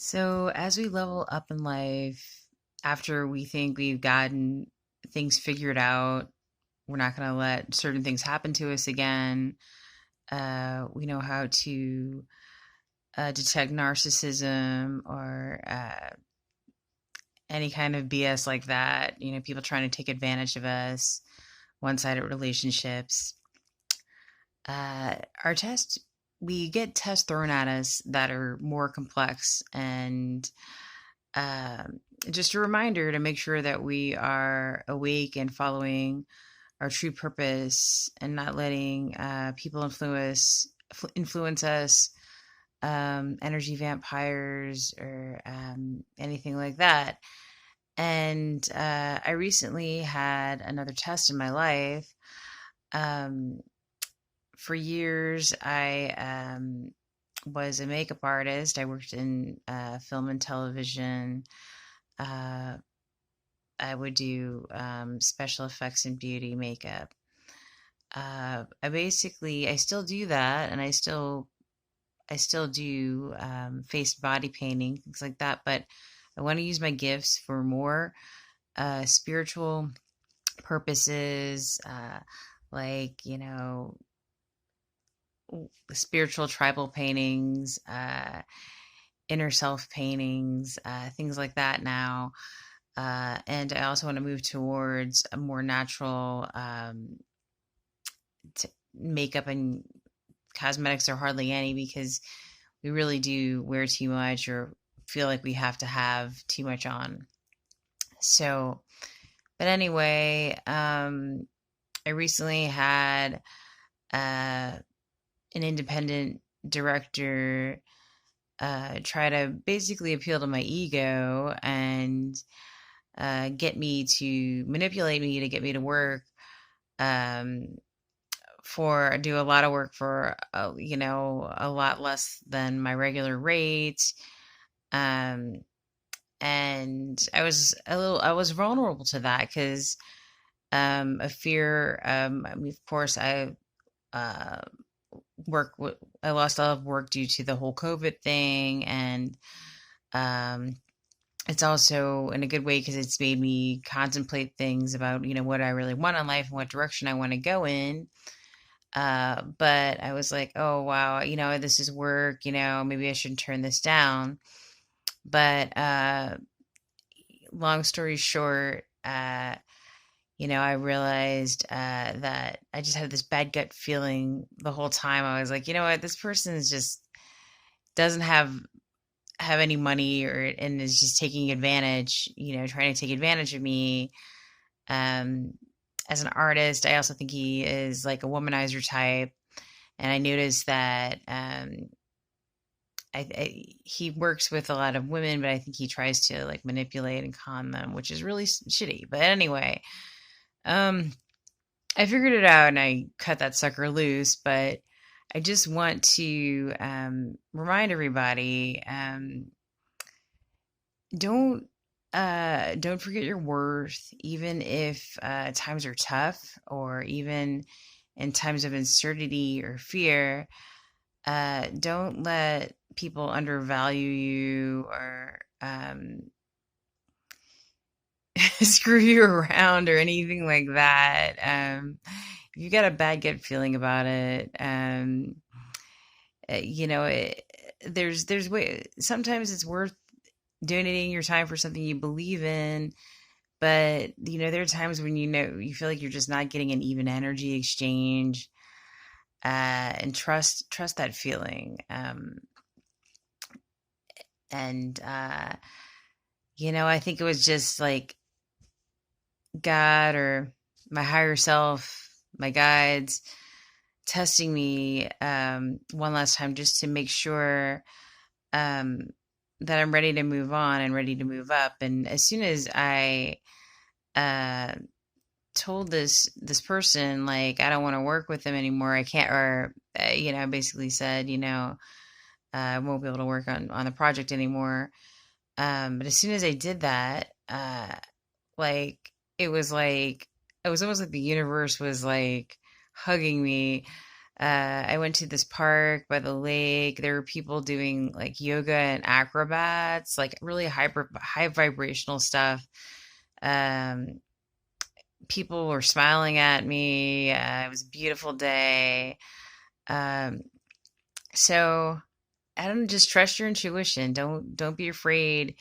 So, as we level up in life, after we think we've gotten things figured out, we're not going to let certain things happen to us again. We know how to detect narcissism or any kind of BS like that. People trying to take advantage of us, one sided relationships. Our test, we get tests thrown at us that are more complex and um, just a reminder to make sure that we are awake and following our true purpose and not letting people influence us, energy vampires or anything like that. And I recently had another test in my life. Um, for years, I was a makeup artist. I worked in film and television. Uh, I would do special effects and beauty makeup. I still do that, and I still do face body painting, things like that. But I want to use my gifts for more spiritual purposes, like spiritual tribal paintings, inner self paintings, things like that now. And I also want to move towards a more natural makeup and cosmetics are hardly any because we really do wear too much or feel like we have to have too much on. So, but anyway, I recently had an independent director try to basically appeal to my ego and get me to manipulate me to get me to work um, for do a lot of work for a lot less than my regular rate. um and I was vulnerable to that because of fear. I mean, of course uh I lost a lot of work due to the whole COVID thing, and um it's also in a good way because it's made me contemplate things about what I really want in life and what direction I want to go in. But I was like, oh wow, this is work, maybe I shouldn't turn this down. But long story short, I realized that I just had this bad gut feeling the whole time. I was like, you know what, this person is just doesn't have any money or and is just taking advantage, trying to take advantage of me. Um, as an artist, I also think he is like a womanizer type. And I noticed that he works with a lot of women, but I think he tries to like manipulate and con them, which is really shitty. But anyway, um, I figured it out and I cut that sucker loose. But I just want to remind everybody, don't don't forget your worth, even if times are tough or even in times of uncertainty or fear. Don't let people undervalue you or screw you around or anything like that. If you got a bad gut feeling about it, you know, there's way. Sometimes it's worth donating your time for something you believe in, but there are times when you feel like you're just not getting an even energy exchange. And trust that feeling. And I think it was just like God or my higher self, my guides, testing me one last time just to make sure um, that I'm ready to move on and ready to move up. And as soon as I uh, told this person like I don't want to work with them anymore, I can't, or I basically said I won't be able to work on the project anymore. But as soon as I did that, like it was almost like the universe was like hugging me. I went to this park by the lake. There were people doing like yoga and acrobats, like really high vibrational stuff. Um, People were smiling at me. It was a beautiful day. Um, so I don't know, just trust your intuition. Don't be afraid.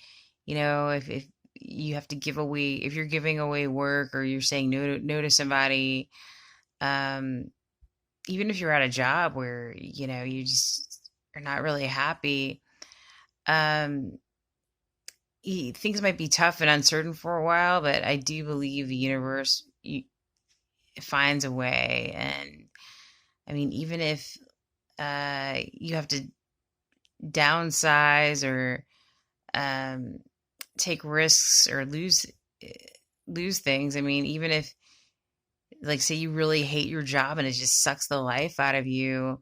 If you have to give away, if you're giving away work or you're saying no to somebody, um, even if you're at a job where you just are not really happy, um, things might be tough and uncertain for a while, but I do believe the universe finds a way. And I mean, even if you have to downsize or um, take risks or lose things. I mean, even if, like, say you really hate your job and it just sucks the life out of you.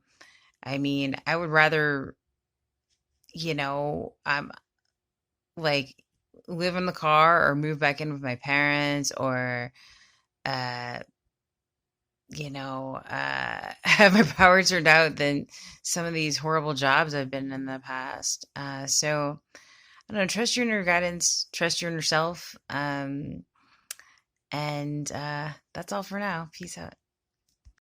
I mean, I would rather, I'm like live in the car or move back in with my parents or, uh, have my power turned out than some of these horrible jobs I've been in the past. So I don't know, trust your inner guidance, trust your inner self. And that's all for now. Peace out.